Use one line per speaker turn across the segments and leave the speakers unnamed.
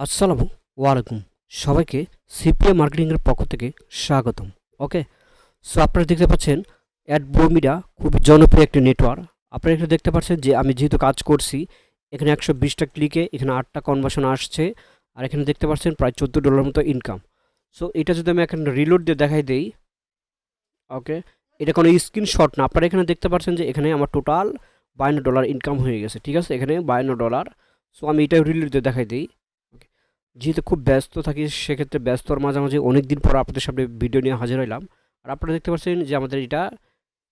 আসসালামু আলাইকুম সবাইকে সিপিএ মার্কেটিংয়ের পক্ষ থেকে স্বাগতম। ওকে, সো আপনারা দেখতে পাচ্ছেন অ্যাডব্লোমিডা খুবই জনপ্রিয় একটি নেটওয়ার্ক। আপনারা এখানে দেখতে পাচ্ছেন যে আমি যেহেতু কাজ করছি এখানে 120টা ক্লিকে এখানে 8টা কনভার্সন আসছে, আর এখানে দেখতে পাচ্ছেন প্রায় $14 মতো ইনকাম। সো এটা যদি আমি এখন রিলোড দিয়ে দেখাই দেই, ওকে, এটা কোনো স্ক্রিনশট না, আপনারা এখানে দেখতে পাচ্ছেন যে এখানে আমার টোটাল $52 ইনকাম হয়ে গেছে। ঠিক আছে, এখানে $52। সো আমি এটা রিলোড দিয়ে দেখাই দিই। যেহেতু খুব ব্যস্ত থাকি সেক্ষেত্রে ব্যস্তর মাঝামাঝি অনেক দিন পর আপনাদের সামনে ভিডিও নিয়ে হাজির হইলাম। আর আপনারা দেখতে পাচ্ছেন যে আমাদের এটা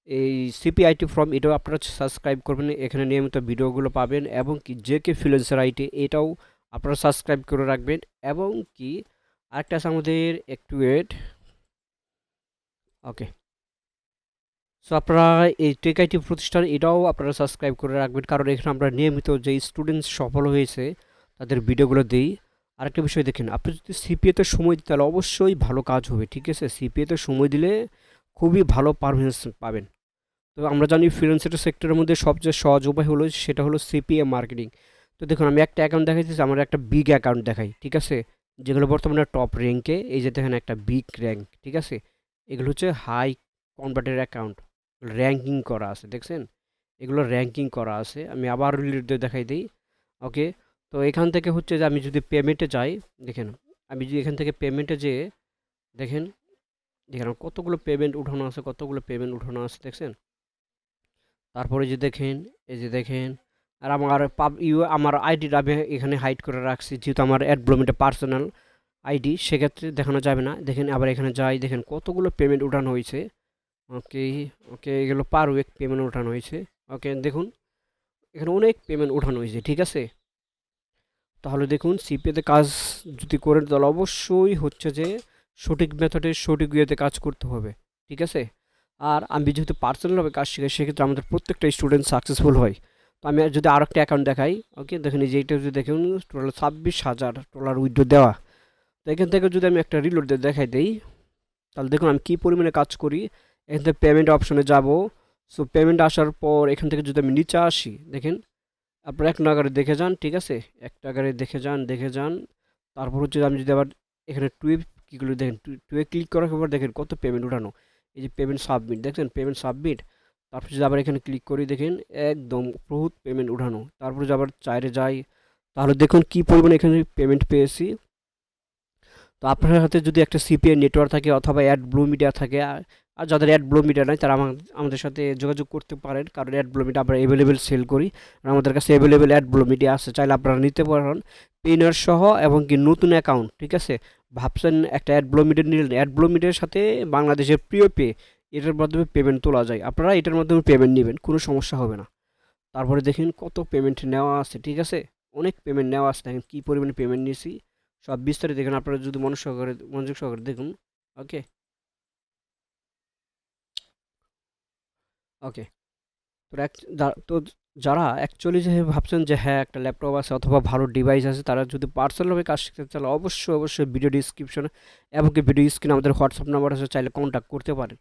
এই সিপিআইটি ফর্ম, এটাও আপনারা সাবস্ক্রাইব করবেন, এখানে নিয়মিত ভিডিওগুলো পাবেন, এবং কি যে কে ফ্রিল্যান্সার আইটি এটাও আপনারা সাবস্ক্রাইব করে রাখবেন। এবং কি আরেকটা আছে আমাদের, একটু ওয়েট, ওকে, সো আপনারা এই টেক আইটি প্রতিষ্ঠান এটাও আপনারা সাবস্ক্রাইব করে রাখবেন, কারণ এখানে আমরা নিয়মিত যে স্টুডেন্টস সফল হয়েছে তাদের ভিডিওগুলো দিই। আরেকটা বিষয় দেখেন, আপনি যদি সিপিএতে সময় দিতে তাহলে অবশ্যই ভালো কাজ হবে। ঠিক আছে, সিপিএতে সময় দিলে খুবই ভালো পারফরমেন্স পাবেন। তো আমরা জানি ফ্রিল্যান্সার সেক্টরের মধ্যে সবচেয়ে সহজ উপায় হলো সেটা হলো সিপিএ মার্কেটিং। তো দেখুন আমি একটা অ্যাকাউন্ট দেখাইতেছি, আমার একটা বিগ অ্যাকাউন্ট দেখাই। ঠিক আছে, যেগুলো বর্তমানে টপ র্যাঙ্কে, এই যে দেখেন একটা বিগ র্যাঙ্ক। ঠিক আছে, এগুলো হচ্ছে হাই কনভার্টেড অ্যাকাউন্ট, র্যাঙ্কিং করা আছে, দেখছেন এগুলো র্যাঙ্কিং করা আছে। আমি আবার রিলেট দেখাই দিই। ওকে, তো এখান থেকে হচ্ছে যে আমি যদি পেমেন্টে যাই, দেখেন আমি যদি এখান থেকে পেমেন্টে যেয়ে দেখেন, দেখেন আমার কতগুলো পেমেন্ট উঠানো আছে, কতগুলো পেমেন্ট উঠানো আছে, দেখছেন। তারপরে যে দেখেন, এই যে দেখেন, আর আমার আমার আইডিটা আমি এখানে হাইড করে রাখছি, যেহেতু আমার অ্যাডব্লোমিটা পার্সোনাল আইডি, সেক্ষেত্রে দেখানো যাবে না। দেখেন আবার এখানে যাই, দেখেন কতগুলো পেমেন্ট উঠানো হয়েছে। ওকে, ওকে, এগুলো পার উইক পেমেন্ট উঠানো হয়েছে। ওকে, দেখুন এখানে অনেক পেমেন্ট উঠানো হয়েছে। ঠিক আছে, তাহলে দেখুন সিপিএতে কাজ যদি করেন তাহলে অবশ্যই হচ্ছে যে সঠিক মেথডে সঠিক ইয়েতে কাজ করতে হবে। ঠিক আছে, আর আমি যেহেতু পার্সোনালভাবে কাজ শিখাই সেক্ষেত্রে আমাদের প্রত্যেকটা স্টুডেন্ট সাকসেসফুল হয়। তো আমি আর যদি আরেকটা অ্যাকাউন্ট দেখাই, ওকে, দেখেন এই যে এটা যদি দেখুন টোটাল $26,000 উইথড্র দেওয়া। তো এখান থেকে যদি আমি একটা রিলোড দিয়ে দেখাই দিই, তাহলে দেখুন আমি কী পরিমাণে কাজ করি। এখান থেকে পেমেন্ট অপশনে যাব। সো পেমেন্ট আসার পর এখান থেকে যদি আমি নিচে আসি, দেখেন আপনারা এক নাগারে দেখে যান। ঠিক আছে, এক নাগারে দেখে যান, দেখে যান। তারপর হচ্ছে আমি যদি আবার এখানে টুয়ে কীগুলো দেখেন, টুয়ে ক্লিক করার পর দেখেন কত পেমেন্ট উঠানো। এই যে পেমেন্ট সাবমিট, দেখছেন পেমেন্ট সাবমিট। তারপর যদি আবার এখানে ক্লিক করি, দেখেন একদম বহুত পেমেন্ট উঠানো। তারপর যদি আবার চাইরে যাই, তাহলে দেখুন কী পরিমাণে এখানে পেমেন্ট পেয়েছি। তো আপনার হাতে যদি একটা সিপিএ নেটওয়ার্ক থাকে অথবা অ্যাড ব্লু মিডিয়া থাকে, আর যাদের অ্যাড ব্লু মিডিয়া নাই তারা আমাদের সাথে যোগাযোগ করতে পারেন, কারণ অ্যাড ব্লু মিডিয়া আমরা অ্যাভেলেবেল সেল করি, আর আমাদের কাছে অ্যাভেলেবেল অ্যাড ব্লু মিডিয়া আছে, চাইলে আপনারা নিতে পারেন পেনার সহ। এবং কি নতুন অ্যাকাউন্ট, ঠিক আছে, ভাবছেন একটা অ্যাড ব্লু মিডিয়া নিলেন, অ্যাড ব্লু মিডিয়ার সাথে বাংলাদেশের প্রিয় পে, এটার মাধ্যমে পেমেন্ট তোলা যায়, আপনারা এটার মাধ্যমে পেমেন্ট নেবেন, কোনো সমস্যা হবে না। তারপরে দেখেন কত পেমেন্ট নেওয়া আছে। ঠিক আছে, অনেক পেমেন্ট নেওয়া আছে, দেখেন কী পরিমাণে পেমেন্ট নিয়েছি সব বিস্তারিত দেখুন, আপনারা যদি মনোযোগ সহকারে দেখুন। ওকে, ওকে, তো তো যারা অ্যাকচুয়ালি যে ভাবছেন যে হ্যাঁ একটা ল্যাপটপ আছে অথবা ভালো ডিভাইস আছে, তারা যদি পার্সোনালভাবে কাজ শিখতে তাহলে অবশ্যই অবশ্যই ভিডিও ডিসক্রিপশনে এবং কি ভিডিও স্ক্রিনে আমাদের হোয়াটসঅ্যাপ নাম্বার আছে, চাইলে কন্ট্যাক্ট করতে পারেন।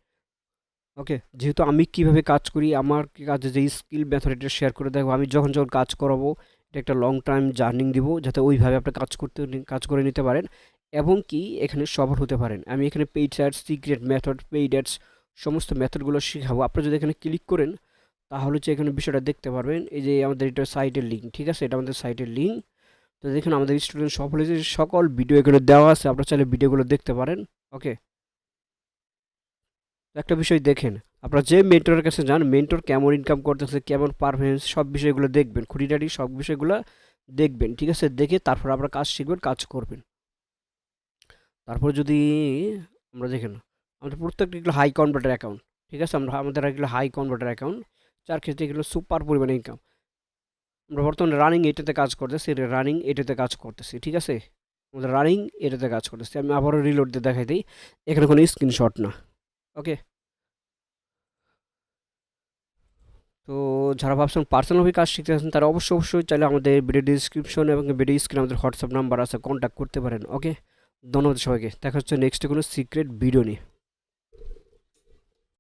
ওকে, যেহেতু আমি কিভাবে কাজ করি, আমার কাজে যে স্কিল মেথড এটা শেয়ার করে দেখবো, আমি যখন যখন কাজ করাবো এটা একটা লং টাইম জার্নিং দিব, যাতে ওইভাবে আপনি কাজ করে নিতে পারেন এবং কি এখানে সফল হতে পারেন। আমি এখানে paid ads, secret method, paid ads সমস্ত মেথডগুলো শেখাবো। আপনি যদি এখানে ক্লিক করেন তাহলে হচ্ছে এখানে বিষয়টা দেখতে পারবেন। এই যে আমাদের এটা সাইটের লিঙ্ক, ঠিক আছে, এটা আমাদের সাইটের লিঙ্ক। তো দেখুন আমাদের স্টুডেন্ট সফল হয়েছে, সকল ভিডিও এখানে দেওয়া আছে, আপনারা চাইলে ভিডিওগুলো দেখতে পারেন। ওকে, একটা বিষয় দেখেন, আপনারা যে মেন্টরের কাছে যান, মেন্টর কেমন ইনকাম করতেছে, কেমন পারফরমেন্স, সব বিষয়গুলো দেখবেন, খুঁটিনাটি সব বিষয়গুলো দেখবেন। ঠিক আছে, দেখে তারপর আপনারা কাজ শিখবেন, কাজ করবেন। তারপর যদি আমরা দেখেন আমাদের প্রত্যেকটা এগুলো হাই কনভার্টার অ্যাকাউন্ট। ঠিক আছে, আমাদের এগুলো হাই কনভার্টার অ্যাকাউন্ট, যার ক্ষেত্রে এগুলো সুপার পরিমাণে ইনকাম। আমরা বর্তমানে রানিং এটাতে কাজ করতেছি, রানিং এটাতে কাজ করতেছি। ঠিক আছে, আমাদের রানিং এটাতে কাজ করতেছি। আমি আবারও রিলোড দিয়ে দেখাই দিই, এখানে কোনো স্ক্রিনশট না। ওকে, তো যারা ভাবছেন পার্সোনালি কাজ শিখতে আছেন তারা অবশ্যই অবশ্যই চাইলে আমাদের ভিডিও ডিসক্রিপশন এবং ভিডিও স্ক্রিনে আমাদের হোয়াটসঅ্যাপ নাম্বার আছে, কন্ট্যাক্ট করতে পারেন। ওকে, ধন্যবাদ সবাইকে, দেখা হচ্ছে নেক্সট কোনো সিক্রেট ভিডিও নিয়ে।